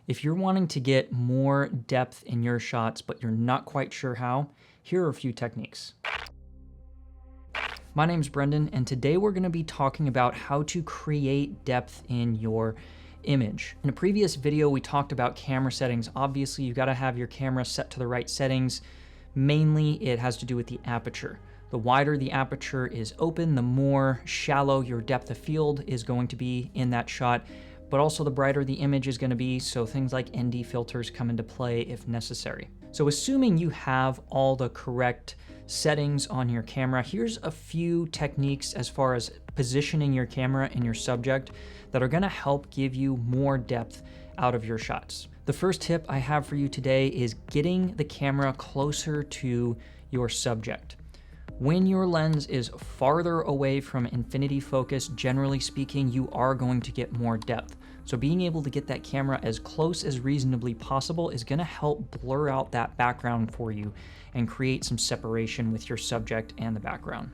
If you're wanting to get more depth in your shots, but you're not quite sure how, here are a few techniques. My name's Brendan, and today we're going to be talking about how to create depth in your image. In a previous video, we talked about camera settings. Obviously, you've got to have your camera set to the right settings. Mainly, it has to do with the aperture. The wider the aperture is open, the more shallow your depth of field is going to be in that shot, but also the brighter the image is going to be, so things like ND filters come into play if necessary. So assuming you have all the correct settings on your camera, here's a few techniques as far as positioning your camera and your subject that are going to help give you more depth out of your shots. The first tip I have for you today is getting the camera closer to your subject. When your lens is farther away from infinity focus, generally speaking, you are going to get more depth. So being able to get that camera as close as reasonably possible is going to help blur out that background for you and create some separation with your subject and the background.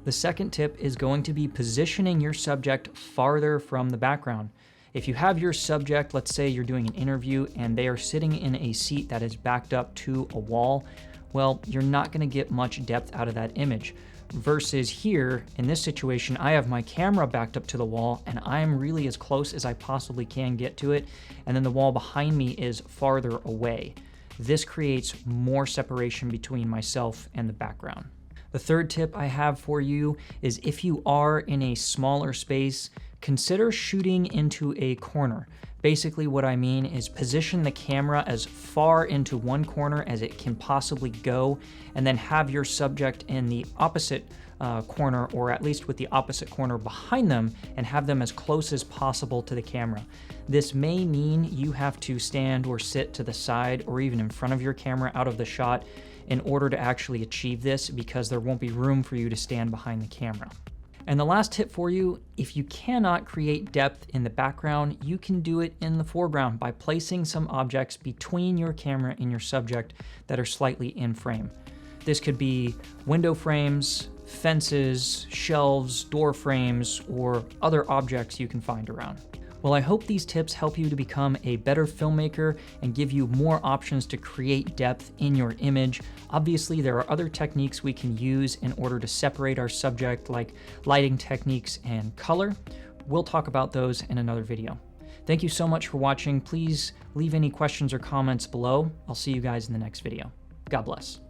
The second tip is going to be positioning your subject farther from the background. If you have your subject, let's say you're doing an interview and they are sitting in a seat that is backed up to a wall, well, you're not going to get much depth out of that image. Versus here, in this situation, I have my camera backed up to the wall and I'm really as close as I possibly can get to it, and then the wall behind me is farther away. This creates more separation between myself and the background. The third tip I have for you is if you are in a smaller space, consider shooting into a corner. Basically what I mean is position the camera as far into one corner as it can possibly go, and then have your subject in the opposite corner, or at least with the opposite corner behind them, and have them as close as possible to the camera. This may mean you have to stand or sit to the side or even in front of your camera out of the shot in order to actually achieve this, because there won't be room for you to stand behind the camera. And the last tip for you, if you cannot create depth in the background, you can do it in the foreground by placing some objects between your camera and your subject that are slightly in frame. This could be window frames, fences, shelves, door frames, or other objects you can find around. Well, I hope these tips help you to become a better filmmaker and give you more options to create depth in your image. Obviously, there are other techniques we can use in order to separate our subject, like lighting techniques and color. We'll talk about those in another video. Thank you so much for watching. Please leave any questions or comments below. I'll see you guys in the next video. God bless.